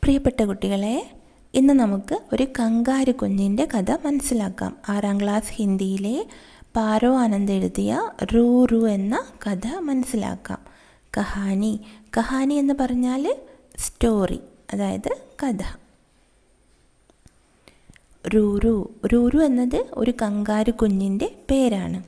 പ്രിയപ്പെട്ട കുട്ടികളെ, ഇന്ന് നമുക്ക് ഒരു കങ്കാരു കുഞ്ഞിൻ്റെ കഥ മനസ്സിലാക്കാം. 6ാം ക്ലാസ് ഹിന്ദിയിലെ പാരോ ആനന്ദ് എഴുതിയ റൂ റൂ എന്ന കഥ മനസ്സിലാക്കാം. കഹാനി എന്ന് പറഞ്ഞാൽ സ്റ്റോറി, അതായത് കഥ. റൂറു എന്നത് ഒരു കങ്കാരു കുഞ്ഞിൻ്റെ പേരാണ്.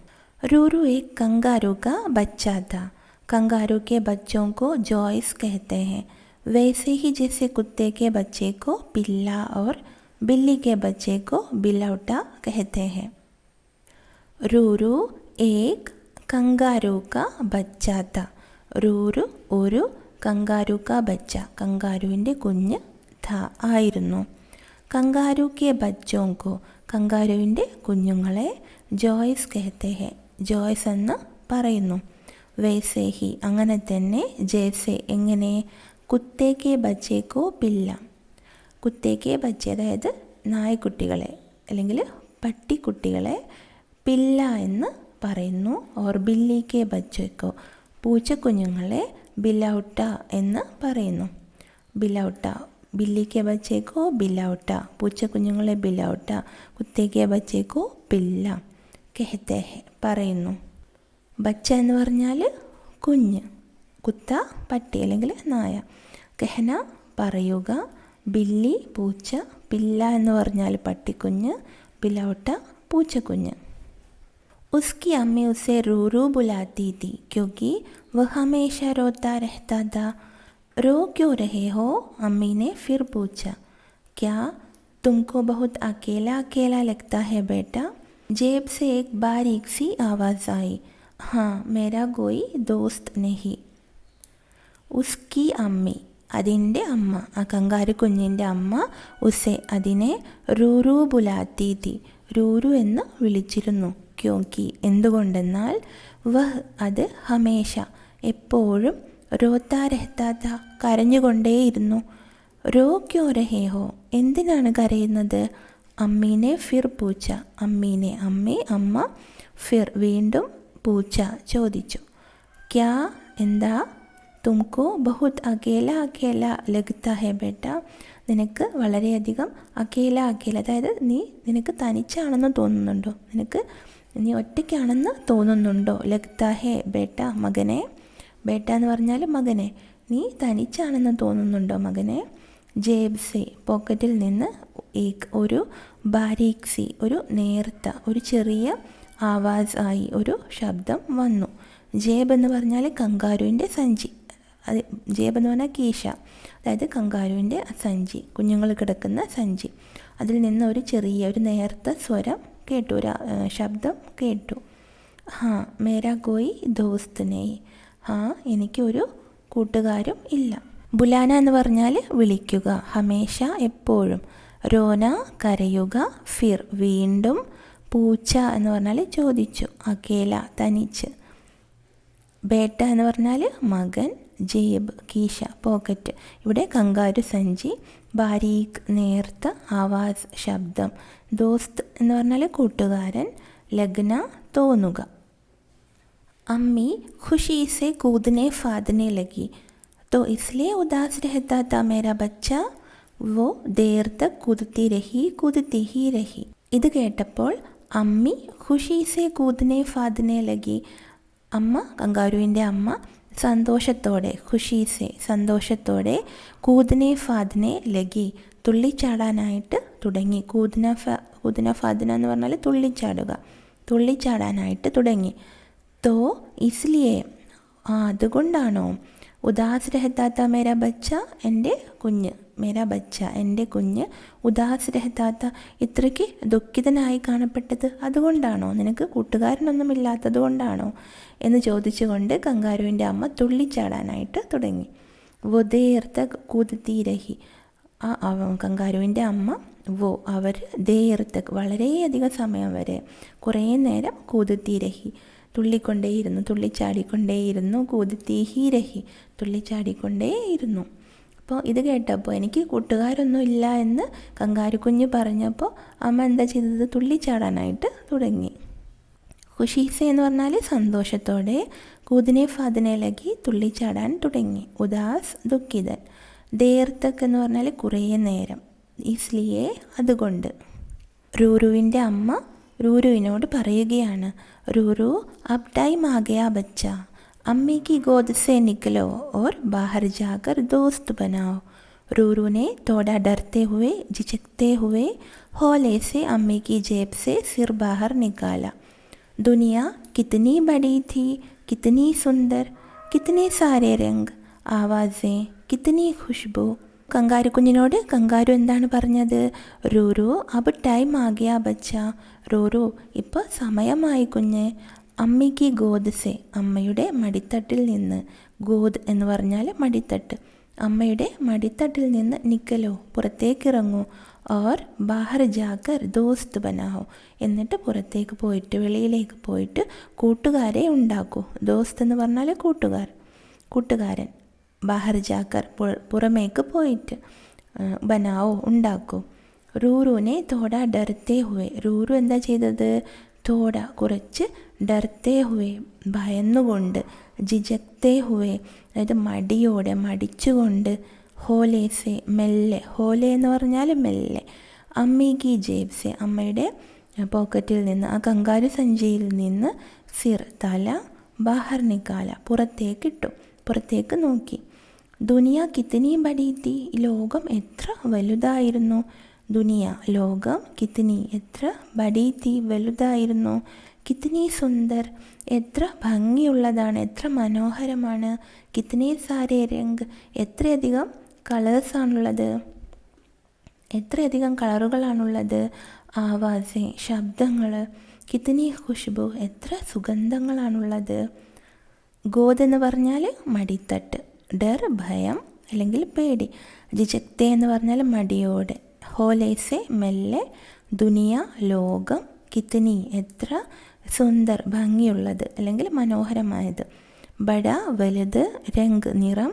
റൂറു एक कंगारू का बच्चा था. कंगारू के बच्चों को जॉयस कहते हैं. वैसे ही जैसे कुत्ते के बच्चे को पिल्ला और बिल्ली के बच्चे को बिलौटा कहते हैं. रूरू एक कंगारू का बच्चा था. റൂറു ഒരു കങ്കാരു കാ ബച്ച, കങ്കാരുവിൻ്റെ കുഞ്ഞ് ആയിരുന്നു. കങ്കാരു കെ ബച്ചോങ്കോ, കങ്കാരുവിൻ്റെ കുഞ്ഞുങ്ങളെ ജോയ്സ് കഹത്തെ ഹെ, ജോയ്സ് എന്ന് പറയുന്നു. വൈസേഹി അങ്ങനെ തന്നെ, ജേസെ എങ്ങനെ, കുത്തേക്കെ ബച്ചേക്കോ പില്ല, കുത്തേക്കെ ബച്ച അതായത് നായ്ക്കുട്ടികളെ അല്ലെങ്കിൽ പട്ടിക്കുട്ടികളെ പില്ല എന്ന് പറയുന്നു. ഓർ ബില്ലിക്കെ ബച്ചേക്കോ, പൂച്ചക്കുഞ്ഞുങ്ങളെ ബിലൗട്ട എന്ന് പറയുന്നു. ബിലൗട്ട, ബില്ലിക്കെ ബച്ചേക്കോ ബിലൗട്ട, പൂച്ചക്കുഞ്ഞുങ്ങളെ ബിലൗട്ട, കുത്തേക്കെ ബച്ചേക്കോ പില്ല കഹത്തെ ഹെ പറയുന്നു. ബച്ച എന്ന് പറഞ്ഞാൽ കുഞ്ഞ്, കുത്ത പട്ടി അല്ലെങ്കിൽ നായ, കഹന പറയുക, ബില്ലി പൂച്ച, പില്ല എന്ന് പറഞ്ഞാൽ പട്ടിക്കുഞ്ഞ്, ബിലൗട്ട പൂച്ചക്കുഞ്ഞ്. उसकी अम्मी उसे रूरू बुलाती थी क्योंकि वह हमेशा रोता रहता था. रो क्यों रहे हो, अम्मी ने फिर पूछा. क्या तुमको बहुत अकेला अकेला लगता है बेटा. जेब से एक बारीक सी आवाज़ आई. हाँ, मेरा कोई दोस्त नहीं. उसकी अम्मी അതിൻ്റെ അമ്മ, ആ കങ്കാരു കുഞ്ഞിൻ്റെ അമ്മ, ഉസെ അതിനെ റൂറു ബുലാത്തി തി, റൂറു എന്ന് വിളിച്ചിരുന്നു. ക്യോങ്കി എന്തുകൊണ്ടെന്നാൽ, വഹ് അത്, ഹമേഷ എപ്പോഴും, രോത്താ രഹത്താത്ത കരഞ്ഞുകൊണ്ടേയിരുന്നു. രോ ക്യോ രഹേഹോ എന്തിനാണ് കരയുന്നത്. അമ്മീനെ ഫിർ പൂച്ച, അമ്മീനെ അമ്മ, ഫിർ വീണ്ടും, പൂച്ച ചോദിച്ചു. ക്യാ എന്താ, തുംകോ ബഹുത് അകേല അകേല ലഗ്താ ഹെ ബേട്ട, നിനക്ക് വളരെയധികം അകേല അതായത് നിനക്ക് തനിച്ചാണെന്ന് തോന്നുന്നുണ്ടോ, നീ ഒറ്റയ്ക്കാണെന്ന് തോന്നുന്നുണ്ടോ. ലഗ്താ ഹെ ബേട്ട മകനെ, ബേട്ട എന്ന് പറഞ്ഞാൽ മകനെ, നീ തനിച്ചാണെന്ന് തോന്നുന്നുണ്ടോ മകനെ. ജേബ് സെ പോക്കറ്റിൽ നിന്ന്, ഒരു ബാരീക് സി ഒരു നേർത്ത, ഒരു ചെറിയ, ആവാസ് ആയി ഒരു ശബ്ദം വന്നു. ജേബ് എന്ന് പറഞ്ഞാൽ കങ്കാരുവിൻ്റെ സഞ്ചി, അത് ജേബ് എന്ന് പറഞ്ഞാൽ കീശ, അതായത് കങ്കാരുവിൻ്റെ സഞ്ചി, കുഞ്ഞുങ്ങൾ കിടക്കുന്ന സഞ്ചി. അതിൽ നിന്ന് ഒരു ചെറിയ, ഒരു നേർത്ത സ്വരം കേട്ടു, ഒരു ശബ്ദം കേട്ടു. ഹാ മേരാ കോയി ദോസ്ത് നെയ്, ഹാ എനിക്കൊരു കൂട്ടുകാരും ഇല്ല. ബുലാന എന്ന് പറഞ്ഞാൽ വിളിക്കുക, ഹമേഷ എപ്പോഴും, രോന കരയുക, ഫിർ വീണ്ടും, പൂച്ച എന്ന് പറഞ്ഞാൽ ചോദിച്ചു, അകേല തനിച്ച്, ബേട്ട എന്ന് പറഞ്ഞാൽ മകൻ, ജേബ് കീശ പോക്കറ്റ്, ഇവിടെ കങ്കാരു സഞ്ചി, ബാരീക്ക് നേർത്ത, ആവാസ് ശബ്ദം, ദോസ്ത് എന്ന് പറഞ്ഞാൽ കൂട്ടുകാരൻ, ലഗ്ന തോന്നുക. അമ്മി ഖുഷി സെ കൂദനെ ഫാദനെ ലഗി. तो इसलिए उदास रहता था मेरा बच्चा. वो देर तक कूदती ही रही. ഇത് കേട്ടപ്പോൾ അമ്മി ഖുഷി സെ കൂദനെ ഫാദനെ ലഗി, അമ്മ കങ്കാരുവിൻ്റെ അമ്മ സന്തോഷത്തോടെ, ഖുഷീസെ സന്തോഷത്തോടെ, കൂദനെ ഫാദനെ ലഗി തുള്ളിച്ചാടാനായിട്ട് തുടങ്ങി. കൂദന ഫാദന എന്ന് പറഞ്ഞാൽ തുള്ളിച്ചാടുക, തുള്ളിച്ചാടാനായിട്ട് തുടങ്ങി. തോ ഇസ്ലിയെ അതുകൊണ്ടാണോ, ഉദാസ് രഹത്താത്ത മേരാ ബച്ച എൻ്റെ കുഞ്ഞ്, മേരാ ബച്ച എൻ്റെ കുഞ്ഞ്, ഉദാസ് രഹത്താത്ത ഇത്രയ്ക്ക് ദുഃഖിതനായി കാണപ്പെട്ടത് അതുകൊണ്ടാണോ, നിനക്ക് കൂട്ടുകാരനൊന്നും ഇല്ലാത്തത് കൊണ്ടാണോ എന്ന് ചോദിച്ചുകൊണ്ട് കങ്കാരുവിൻ്റെ അമ്മ തുള്ളിച്ചാടാനായിട്ട് തുടങ്ങി. വൊദേർത്ത കൂതത്തീരഹി, ആ കങ്കാരുവിൻ്റെ അമ്മ, അവർ ദേർത്തക് വളരെയധികം സമയം വരെ, കുറേ നേരം കൂതത്തീരഹി തുള്ളിക്കൊണ്ടേയിരുന്നു, തുള്ളിച്ചാടിക്കൊണ്ടേയിരുന്നു, കൂതത്തീഹിരഹി തുള്ളിച്ചാടിക്കൊണ്ടേയിരുന്നു. അപ്പോൾ ഇത് കേട്ടപ്പോൾ എനിക്ക് കൂട്ടുകാരൊന്നും ഇല്ല എന്ന് കങ്കാരുക്കുഞ്ഞ് പറഞ്ഞപ്പോൾ അമ്മ എന്താ ചെയ്തത്, തുള്ളിച്ചാടാനായിട്ട് തുടങ്ങി. ഖുഷീസെ എന്ന് പറഞ്ഞാൽ സന്തോഷത്തോടെ, കൂദിനെ ഫാദിനെ ലഗി തുള്ളിച്ചാടാൻ തുടങ്ങി. ഉദാസ് ദുഃഖിതൻ, ദേർ തക്ക് എന്ന് പറഞ്ഞാൽ കുറേ നേരം, ഇസ്ലിയെ അതുകൊണ്ട്. റൂറുവിൻ്റെ അമ്മ റൂറുവിനോട് പറയുകയാണ്, റൂറു അബ് ടൈം ആ ഗയാ ബച്ച, अम्मी की गोद से निकलो और बाहर जाकर दोस्त बनाओ. रूरू ने थोड़ा डरते हुए झिझकते हुए हौले से अम्मी की जेब से सिर बाहर निकाला. दुनिया कितनी बड़ी थी, कितनी सुंदर, कितने सारे रंग, आवाज़ें, कितनी खुशबू. കങ്കാരു കുഞ്ഞിനോട് കങ്കാരു എന്താണ് പറഞ്ഞത്? റൂറു അബ് ടൈം ആകിയ ബച്ച, റൂറു ഇപ്പോൾ സമയമായി കുഞ്ഞ്. അമ്മിക്ക് ഗോദ് സെ, അമ്മയുടെ മടിത്തട്ടിൽ നിന്ന്, ഗോദ് എന്ന് പറഞ്ഞാൽ മടിത്തട്ട്, അമ്മയുടെ മടിത്തട്ടിൽ നിന്ന് നിക്കലോ പുറത്തേക്കിറങ്ങൂ, ഓർ ബാഹർ ജാക്കർ ദോസ്ത് ബനാഹോ, എന്നിട്ട് പുറത്തേക്ക് പോയിട്ട് വെളിയിലേക്ക് പോയിട്ട് കൂട്ടുകാരെ ഉണ്ടാക്കൂ. ദോസ്ത് എന്ന് പറഞ്ഞാൽ കൂട്ടുകാരൻ. ബാഹർ ജാക്കർ പുറമേക്ക് പോയിട്ട്, ബനാവോ ഉണ്ടാക്കൂ. റൂറുവിനെ തോട ഡർത്തേ ഹുവേ, റൂറു എന്താ ചെയ്തത്? തോട കുറച്ച്, ഡർത്തേ ഹുവേ ഭയന്നുകൊണ്ട്, ജിജക്തേ ഹുവേ അതായത് മടിയോടെ മടിച്ചുകൊണ്ട്, ഹോലേസെ മെല്ലെ, ഹോലെ എന്ന് പറഞ്ഞാൽ മെല്ലെ, അമ്മീക്ക് ജേബ്സെ അമ്മയുടെ പോക്കറ്റിൽ നിന്ന്, ആ കങ്കാരു സഞ്ചിയിൽ നിന്ന്, സിർ തല, ബാഹർ നിക്കാല പുറത്തേക്കിട്ടു, പുറത്തേക്ക് നോക്കി. ദുനിയ കിത്തനി ബഡി തീ, ലോകം എത്ര വലുതായിരുന്നു. ദുനിയ ലോകം, കിത്തനി എത്ര, ബഡി തീ വലുതായിരുന്നു, കിത്തനി സുന്ദർ എത്ര ഭംഗിയുള്ളതാണ്, എത്ര മനോഹരമാണ്, കിത്തനി സാരേ രംഗ് എത്രയധികം കളേഴ്സാണുള്ളത്, എത്രയധികം കളറുകളാണുള്ളത്, ആവാസേ ശബ്ദങ്ങൾ, കിത്തനി ഖുഷ്ബു എത്ര സുഗന്ധങ്ങളാണുള്ളത്. ഗോദ് എന്ന് പറഞ്ഞാൽ മടിത്തട്ട്, ഡർ ഭയം അല്ലെങ്കിൽ പേടി, ജിജക്തേ എന്ന് പറഞ്ഞാൽ മടിയോടെ, ഹോലേസെ മെല്ലെ, ദുനിയ ലോകം, കിത്തനി എത്ര, സുന്ദർ ഭംഗിയുള്ളത് അല്ലെങ്കിൽ മനോഹരമായത്, ബഡ വലുത്, രംഗ് നിറം,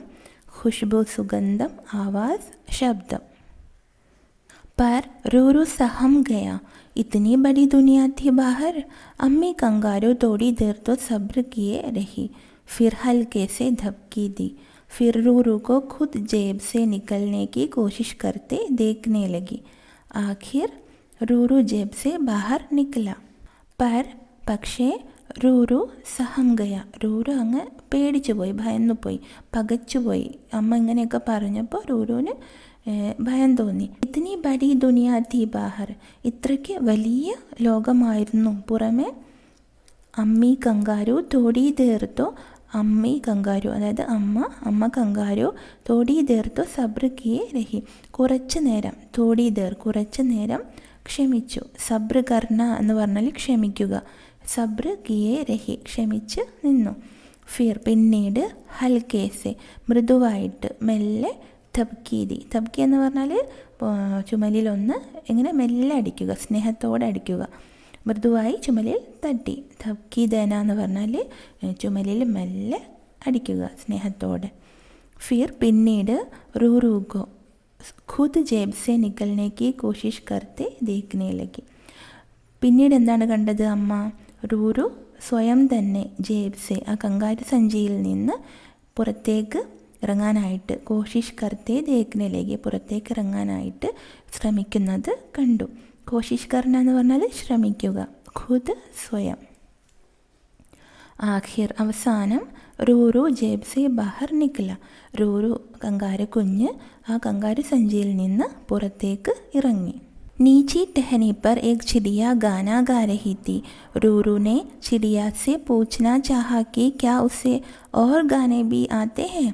ഖുഷ്ബു സുഗന്ധം, ആവാസ് ശബ്ദം. पर रूरू सहम गया, इतनी बड़ी दुनिया थी बाहर. अम्मी कंगारू थोड़ी देर तो सब्र किए रही, फिर हल्के से धपकी दी. फिर रूरू को खुद जेब से निकलने की कोशिश करते देखने लगी. आखिर रूरू जेब से बाहर निकला. पर പക്ഷേ റൂറു സഹം ഗയ, റൂറു അങ്ങ് പേടിച്ചു പോയി, ഭയന്നു പോയി, പകച്ചുപോയി. അമ്മ ഇങ്ങനെയൊക്കെ പറഞ്ഞപ്പോൾ റൂറുവിന് ഭയം തോന്നി. ഇത്തിനി ബഡി ദുനിയാ തീ ബാഹർ, ഇത്രയ്ക്ക് വലിയ ലോകമായിരുന്നു പുറമെ. അമ്മി കങ്കാരു തോടി തീർത്തോ, അമ്മി കങ്കാരു അതായത് അമ്മ കങ്കാരു, തോടി തീർത്തോ സബ്ര കിയെ രഹി കുറച്ച് നേരം, തോടി തീർ കുറച്ച് നേരം ക്ഷമിച്ചു, സബ്ര കർണ എന്ന് പറഞ്ഞാൽ ക്ഷമിക്കുക, സബ്ര കിയെ രഹി ക്ഷമിച്ച് നിന്നു. ഫിർ പിന്നീട്, ഹൽക്കേസെ മൃദുവായിട്ട്, മെല്ലെ, തബ്കീതി തബ്കി എന്ന് പറഞ്ഞാൽ ചുമലിലൊന്ന് ഇങ്ങനെ മെല്ലെ അടിക്കുക, സ്നേഹത്തോടെ അടിക്കുക, മൃദുവായി ചുമലിൽ തട്ടി. തബ്കീദന എന്ന് പറഞ്ഞാൽ ചുമലിൽ മെല്ലെ അടിക്കുക സ്നേഹത്തോടെ. ഫിർ പിന്നീട്, റൂറൂഗോ ഖുദ് ജേബ് സെ നിക്കൽനേക്ക് കോശിഷ് കർത്തെ ദേഖ്നെ ലഗി. പിന്നീട് എന്താണ് കണ്ടത് അമ്മ? റൂറു സ്വയം തന്നെ ജേബ് സെ ആ കങ്കാരു സഞ്ചിയിൽ നിന്ന് പുറത്തേക്ക് ഇറങ്ങാനായിട്ട്, കോശിഷ് കർത്തെ ദേഖ്നെ ലഗി പുറത്തേക്ക് ഇറങ്ങാനായിട്ട് ശ്രമിക്കുന്നത് കണ്ടു. കോശിഷ് കർണ എന്ന് പറഞ്ഞാൽ ശ്രമിക്കുക, ഖുദ് സ്വയം. ആഖിർ അവസാനം, റൂറു ജേബ് സെ ബാഹർ നിക്കല, റൂറു കങ്കാരു കുഞ്ഞ് ആ കങ്കാരു സഞ്ചിയിൽ നിന്ന് പുറത്തേക്ക് ഇറങ്ങി. नीची टहनी पर एक चिड़िया गाना गा रही थी. रूरू ने चिड़िया से पूछना चाहा कि क्या उसे और गाने भी आते हैं,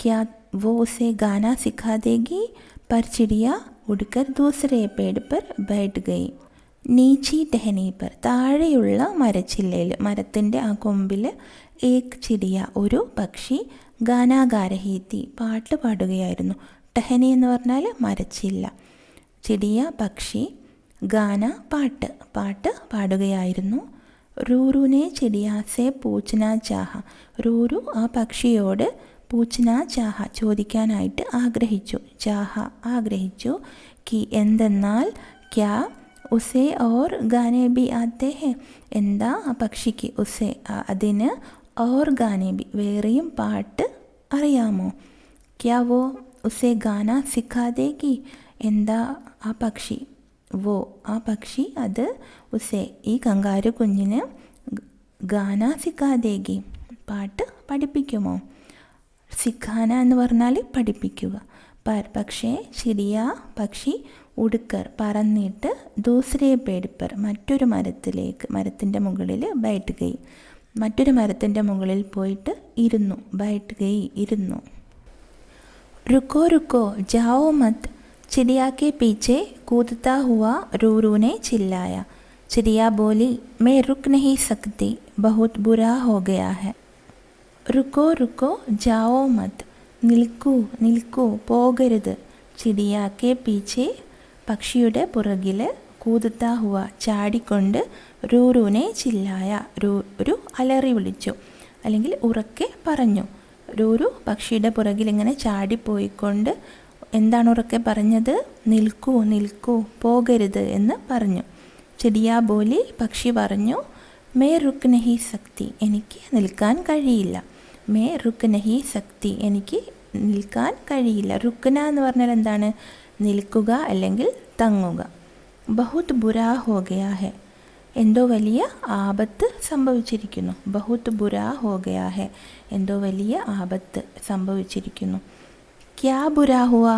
क्या वो उसे गाना सिखा देगी. पर चिड़िया उड़कर दूसरे पेड़ पर बैठ गई. നീച്ചി ടെഹനി പർ താഴെയുള്ള മരച്ചില്ലയിൽ, മരത്തിൻ്റെ ആ കൊമ്പിൽ, ഏക് ചിടിയ ഒരു പക്ഷി, ഗാനാഗാരഹീത്തി പാട്ട് പാടുകയായിരുന്നു. ടെഹനി എന്ന് പറഞ്ഞാൽ മരച്ചില്ല, ചിടിയ പക്ഷി, ഗാന പാട്ട് പാടുകയായിരുന്നു. റൂറുനെ ചിടിയാസെ പൂച്ചന ചാഹ, റൂറു ആ പക്ഷിയോട് പൂച്ചന ചാഹ ചോദിക്കാനായിട്ട് ആഗ്രഹിച്ചു. ചാഹ ആഗ്രഹിച്ചു, കി എന്തെന്നാൽ, ക്യാ ഉസേ ഓർ ഗാനെ ബി ആത്തെ ഹെ എന്താ ആ പക്ഷിക്ക്, ഉസേ അതിന്, ഓർ ഗാനെ ബി വേറെയും പാട്ട് അറിയാമോ. ക്യാ വോ ഉസേ ഗാന സിഖാദേഗി. എന്താ ആ പക്ഷി, വോ ആ പക്ഷി അത് ഉസേ ഈ കങ്കാരു കുഞ്ഞിന് ഗാന സിഖാദേഗി പാട്ട് പഠിപ്പിക്കുമോ. സിഖാന എന്ന് പറഞ്ഞാൽ പഠിപ്പിക്കുക. പക്ഷേ ചിടിയ പക്ഷി ഉടുക്കർ പറന്നിട്ട് ദൂസരേ പേട് പർ മറ്റൊരു മരത്തിൻ്റെ മുകളിൽ ബൈഠ് ഗയി. മറ്റൊരു മരത്തിൻ്റെ മുകളിൽ പോയിട്ട് ഇരുന്നു. ബൈഠ് ഗയി ഇരുന്നു. रुको रुको जाओ मत, चिड़िया के पीछे कूदता हुआ रूरू ने चिल्लाया. चिड़िया बोली, मैं रुक नहीं सकती, बहुत बुरा हो गया है. रुको रुको जाओ मत, നിൽക്കൂ നിൽക്കൂ പോകരുത്. ചിടിയാക്കെ പീച്ചെ പക്ഷിയുടെ പുറകിൽ, കൂതുത്താ ഹുവ ചാടിക്കൊണ്ട്, റൂറൂനെ ചില്ലായ ഒരു അലറി വിളിച്ചു അല്ലെങ്കിൽ ഉറക്കെ പറഞ്ഞു. റൂരു പക്ഷിയുടെ പുറകിൽ ഇങ്ങനെ ചാടിപ്പോയിക്കൊണ്ട് എന്താണ് ഉറക്കെ പറഞ്ഞത്? നിൽക്കൂ നിൽക്കൂ പോകരുത് എന്ന് പറഞ്ഞു. ചിടിയാ ബോലി പക്ഷി പറഞ്ഞു, മേ റുക്ക് നഹി സക്തി എനിക്ക് നിൽക്കാൻ കഴിയില്ല. മേ റുക്ക് നഹി സക്തി എനിക്ക് നിൽക്കാൻ കഴിയില്ല. റുക്കന എന്ന് പറഞ്ഞാൽ എന്താണ്? നിൽക്കുക അല്ലെങ്കിൽ തങ്ങുക. ബഹുത് ബുരാ ഹോ ഗയാ ഹെ എന്തോ വലിയ ആപത്ത് സംഭവിച്ചിരിക്കുന്നു. ബഹുത് ബുരാ ഹോ ഗയാ ഹെ എന്തോ വലിയ ആപത്ത് സംഭവിച്ചിരിക്കുന്നു. ക്യാ ബുരാ ഹുവാ?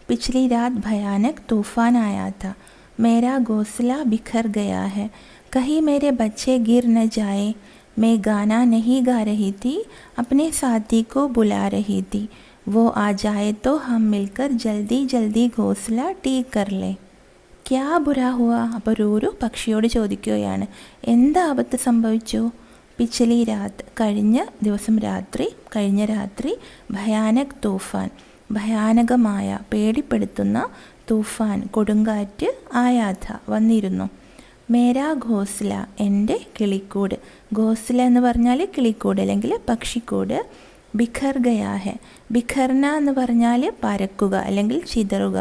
പിछली रात भयानक तूफान आया था, मेरा घोंसला बिखर गया है, कहीं मेरे बच्चे गिर न जाए. मैं गाना नहीं गा रही थी, अपने साथी को बुला रही थी, वो आ जाए तो हम मिलकर जल्दी जल्दी घोंसला ठीक कर ले. ക്യാ ബുരാ ഹുവ? അപ്പോൾ റൂരു പക്ഷിയോട് ചോദിക്കുകയാണ്, എന്താ ആപത്ത് സംഭവിച്ചു? പിച്ചലി രാത് കഴിഞ്ഞ രാത്രി, ഭയാനക് തൂഫാൻ ഭയാനകമായ പേടിപ്പെടുത്തുന്ന തൂഫാൻ കൊടുങ്കാറ്റ് ആയാഥ വന്നിരുന്നു. മേരാ ഘോസ്ല എൻ്റെ കിളിക്കൂട്. ഘോസ്ല എന്ന് പറഞ്ഞാൽ കിളിക്കൂട് അല്ലെങ്കിൽ പക്ഷിക്കൂട്. ബിഖർ ഗയാ ഹെ ബിഖർന എന്ന് പറഞ്ഞാൽ പരക്കുക അല്ലെങ്കിൽ ചിതറുക.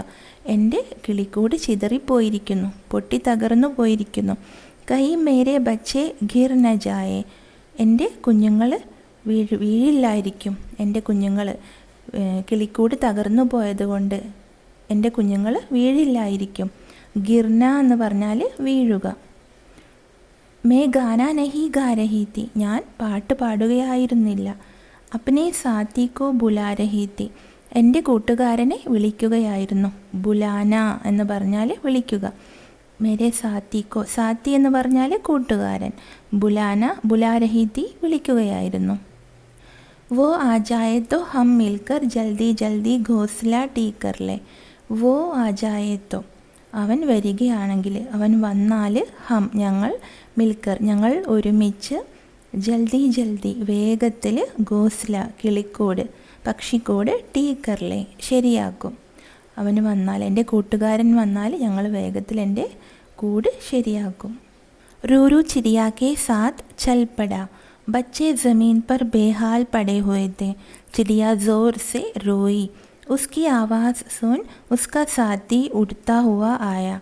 എൻ്റെ കിളിക്കൂട് ചിതറിപ്പോയിരിക്കുന്നു, പൊട്ടി തകർന്നു പോയിരിക്കുന്നു. കൈ മേരെ ബച്ചെ ഘിർ ന ജായേ എൻ്റെ കുഞ്ഞുങ്ങൾ വീഴില്ലായിരിക്കും. എൻ്റെ കുഞ്ഞുങ്ങൾ കിളിക്കൂട് തകർന്നു പോയതുകൊണ്ട് എൻ്റെ കുഞ്ഞുങ്ങൾ വീഴില്ലായിരിക്കും. ഗിർന എന്ന് പറഞ്ഞാൽ വീഴുക. മേ ഗാന നഹി ഗാ രഹി തി ഞാൻ പാട്ട് പാടുകയായിരുന്നില്ല. അപ്നെ സാത്തിക്കോ ബുലാ രഹി തി എൻ്റെ കൂട്ടുകാരനെ വിളിക്കുകയായിരുന്നു. ബുലാന എന്ന് പറഞ്ഞാൽ വിളിക്കുക. മേരെ സാത്തിക്കോ സാത്തി എന്ന് പറഞ്ഞാൽ കൂട്ടുകാരൻ. ബുലാ രഹി തി വിളിക്കുകയായിരുന്നു. വോ ആ ജായേ തോ ഹം മിൽക്കർ ജൽദി ജൽദി ഘോസ്ല ടീ കർ ലേ. വോ ആ ജായേ തോ അവൻ വരികയാണെങ്കിൽ, അവൻ വന്നാൽ, ഹം ഞങ്ങൾ, മിൽക്കർ ഞങ്ങൾ ഒരുമിച്ച്, ജൽദി ജൽദി വേഗത്തിൽ, ഘോസ്ല കിളിക്കൂട് പക്ഷിക്കൂട്, ടീ കർലേ ശരിയാക്കും. അവന് വന്നാൽ, എൻ്റെ കൂട്ടുകാരൻ വന്നാൽ ഞങ്ങൾ വേഗത്തിൽ എൻ്റെ കൂട് ശരിയാക്കും. റൂരു ചിടിയാ കെ സാത്ത് ചൽ പടാ. बच्चे ज़मीन पर बेहाल पड़े हुए थे. चिड़िया ज़ोर से रोई. उसकी आवाज़ सुन उसका साथी उड़ता हुआ आया.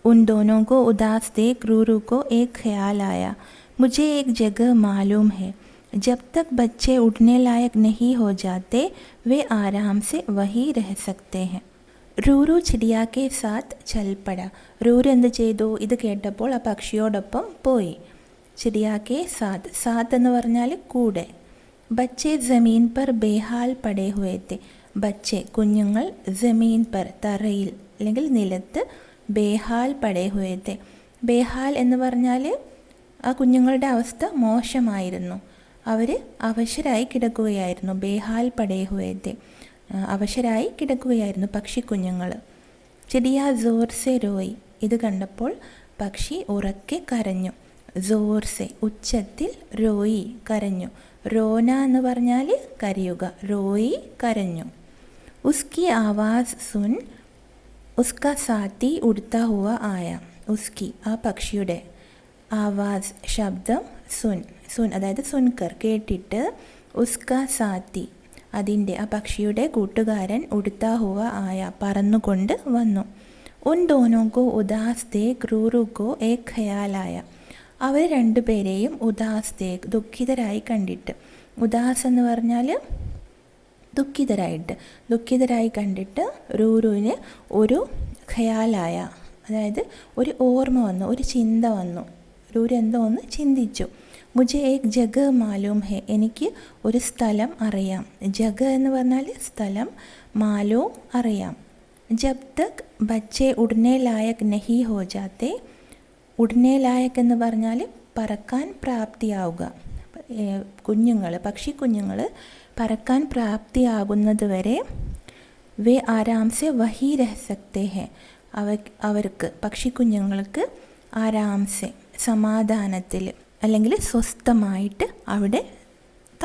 उन दोनों को उदास देख रूरू को एक ख्याल आया. मुझे एक जगह मालूम है, जब तक बच्चे उड़ने लायक नहीं हो जाते वे आराम से वहीं रह सकते हैं. റൂരു ചിടിയാക്കെ സാത്ത് ചൽപ്പട. റൂരു എന്ത് ചെയ്തു? ഇത് കേട്ടപ്പോൾ ആ പക്ഷിയോടൊപ്പം പോയി. ചിടിയാക്കെ സാത്ത്, സാത്ത് എന്ന് പറഞ്ഞാൽ കൂടെ. ബച്ചെ ജമീൻ പർ ബേഹാൽ പടേ ഹുവേത്തെ. ബച്ചെ കുഞ്ഞുങ്ങൾ, ജമീൻ പർ തറയിൽ അല്ലെങ്കിൽ നിലത്ത്, ബേഹാൽ പടേ ഹുവേത്തെ. ബേഹാൽ എന്ന് പറഞ്ഞാൽ ആ കുഞ്ഞുങ്ങളുടെ അവസ്ഥ മോശമായിരുന്നു. അവർ അവശരായി കിടക്കുകയായിരുന്നു. ബേഹാൽ പടേ ഹുവേത്തെ അവശരായി കിടക്കുകയായിരുന്നു പക്ഷിക്കുഞ്ഞുങ്ങൾ. ചിടിയ ജോർസെ റോയി. ഇത് കണ്ടപ്പോൾ പക്ഷി ഉറക്കെ കരഞ്ഞു. ജോർസെ ഉച്ചത്തിൽ, റോയി കരഞ്ഞു. റോന എന്ന് പറഞ്ഞാൽ കരയുക, റോയി കരഞ്ഞു. ഉസ്കി ആവാസ് സുൻ ഉസ്ക സാത്തി ഉടുത്താ ഹുവ ആയ. ഉസ്കി ആ പക്ഷിയുടെ, ആവാസ് ശബ്ദം, സുൻ സുൻ അതായത് സുൻകർ കേട്ടിട്ട്, ഉസ്ക സാത്തി അതിൻ്റെ ആ പക്ഷിയുടെ കൂട്ടുകാരൻ, ഉടുത്താ ഹുവ ആയ പറന്നുകൊണ്ട് വന്നു. ഉൻ ദോനോക്കോ ഉദാസ് ദേഖ് റൂറുക്കോ ഏക് ഖയാലായ. അവർ രണ്ടുപേരെയും ഉദാസ് ദേഖ് ദുഃഖിതരായി കണ്ടിട്ട്. ഉദാസ് എന്ന് പറഞ്ഞാൽ ദുഃഖിതരായി കണ്ടിട്ട് റൂറുവിന് ഒരു ഖയാലായ, അതായത് ഒരു ഓർമ്മ വന്നു, ഒരു ചിന്ത വന്നു. റൂരു എന്തോ ഒന്ന് ചിന്തിച്ചു. മുझे एक जगह मालूम है, എനിക്ക് ഒരു സ്ഥലം അറിയാം. ജഗ എന്ന് പറഞ്ഞാൽ സ്ഥലം, മാലൂം അറിയാം. जब तक बच्चे उड़ने लायक नहीं हो जाते, ഉടനെ ലായക് എന്ന് പറഞ്ഞാൽ പറക്കാൻ പ്രാപ്തിയാവുക. പക്ഷിക്കുഞ്ഞുങ്ങൾ പറക്കാൻ പ്രാപ്തിയാകുന്നത് വരെ വേ ആരാംസെ വഹി രഹ സക്തേ ഹെ, അവർക്ക് പക്ഷിക്കുഞ്ഞുങ്ങൾക്ക് ആരാംസെ സമാധാനത്തിൽ അല്ലെങ്കിൽ സ്വസ്ഥമായിട്ട് അവിടെ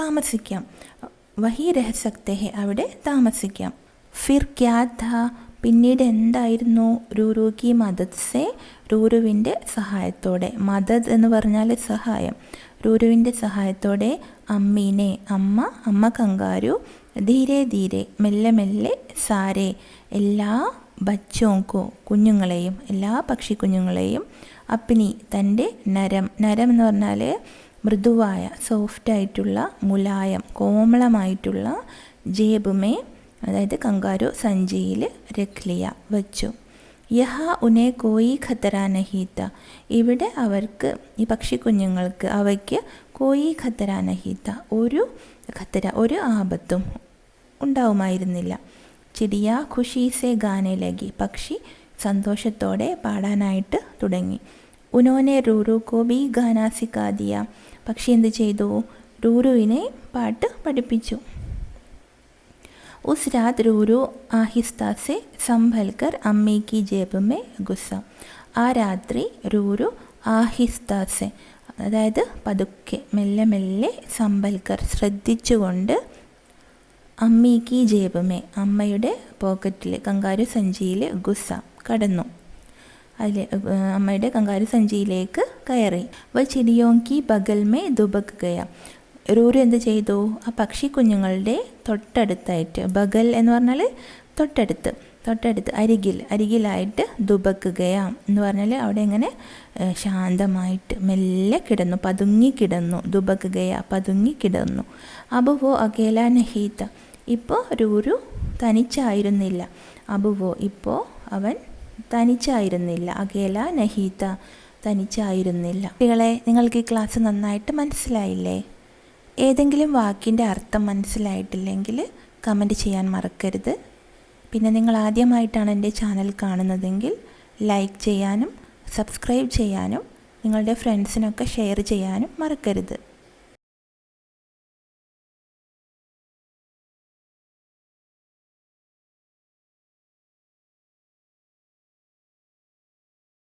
താമസിക്കാം. വഹി രഹ സക്തേ ഹെ, അവിടെ താമസിക്കാം. ഫിർ ക്യാ ഥാ, പിന്നീട് എന്തായിരുന്നു? റൂറു കി മദദ് സെ, റൂറുവിൻ്റെ സഹായത്തോടെ. മദദ് എന്ന് പറഞ്ഞാൽ സഹായം. റൂറുവിൻ്റെ സഹായത്തോടെ അമ്മ കങ്കാരു ധീരെ ധീരെ, മെല്ലെ മെല്ലെ, സാരെ എല്ലാ ബച്ചോങ്കോ കുഞ്ഞുങ്ങളെയും, എല്ലാ പക്ഷിക്കുഞ്ഞുങ്ങളെയും, അപ്നി തൻ്റെ നരം എന്ന് പറഞ്ഞാൽ മൃദുവായ, സോഫ്റ്റായിട്ടുള്ള, മുലായം, കോമളമായിട്ടുള്ള, ജേബുമേ അതായത് കങ്കാരു സഞ്ചിയിൽ രഖ്ലിയ വെച്ചു. യഹ ഉനെ കോയി ഖത്തര നഹീത്ത, ഇവിടെ അവർക്ക്, ഈ പക്ഷിക്കുഞ്ഞുങ്ങൾക്ക്, അവയ്ക്ക് കോയി ഖത്തര നഹീത്ത, ഒരു ആപത്തും ഉണ്ടാവുമായിരുന്നില്ല. ചിടിയ ഖുഷി സെ ഗാനെ ലഗി, പക്ഷി സന്തോഷത്തോടെ പാടാനായിട്ട് തുടങ്ങി. ഉനോനെ റൂറു കോ ബി ഗാന സിക്കാ ദിയ, പക്ഷി എന്ത് ചെയ്തു? റൂറുവിനെ പാട്ട് പഠിപ്പിച്ചു. उस रात रूरू आहिस्ता से संभल कर अम्मी की जेब में घुसा. ആ രാത്രി റൂരു ആഹിസ്താസെ, അതായത് പതുക്കെ, മെല്ലെ മെല്ലെ, സമ്പൽക്കർ ശ്രദ്ധിച്ചുകൊണ്ട്, അമ്മി കി ജേബുമേ അമ്മയുടെ പോക്കറ്റിൽ, കങ്കാരു സഞ്ചിയിൽ, ഗുസ കടന്നു, അമ്മയുടെ കങ്കാരു സഞ്ചിയിലേക്ക് കയറി. വ ചിടിയോങ്കി ബഗൽമേ ദുബക് ഗയ, റൂരു എന്ത് ചെയ്തു? ആ പക്ഷിക്കുഞ്ഞുങ്ങളുടെ തൊട്ടടുത്തായിട്ട്, ബഗൽ എന്ന് പറഞ്ഞാൽ തൊട്ടടുത്ത്, അരികിലായിട്ട്, ദുബക് ഗയ എന്ന് പറഞ്ഞാൽ അവിടെ ഇങ്ങനെ ശാന്തമായിട്ട് മെല്ലെ കിടന്നു, പതുങ്ങിക്കിടന്നു. ദുബക് ഗയ പതുങ്ങിക്കിടന്നു. അബുവോ അകേല നഹീത്ത, ഇപ്പോൾ റൂരു തനിച്ചായിരുന്നില്ല. അബുവോ ഇപ്പോൾ അവൻ തനിച്ചായിരുന്നില്ല. അകേല നഹീത്ത തനിച്ചായിരുന്നില്ല. കുട്ടികളെ, നിങ്ങൾക്ക് ഈ ക്ലാസ് നന്നായിട്ട് മനസ്സിലായില്ലേ? ഏതെങ്കിലും വാക്കിൻ്റെ അർത്ഥം മനസ്സിലായിട്ടില്ലെങ്കിൽ കമൻറ്റ് ചെയ്യാൻ മറക്കരുത്. പിന്നെ നിങ്ങൾ ആദ്യമായിട്ടാണ് എൻ്റെ ചാനൽ കാണുന്നതെങ്കിൽ ലൈക്ക് ചെയ്യാനും സബ്സ്ക്രൈബ് ചെയ്യാനും നിങ്ങളുടെ ഫ്രണ്ട്സിനൊക്കെ ഷെയർ ചെയ്യാനും മറക്കരുത്.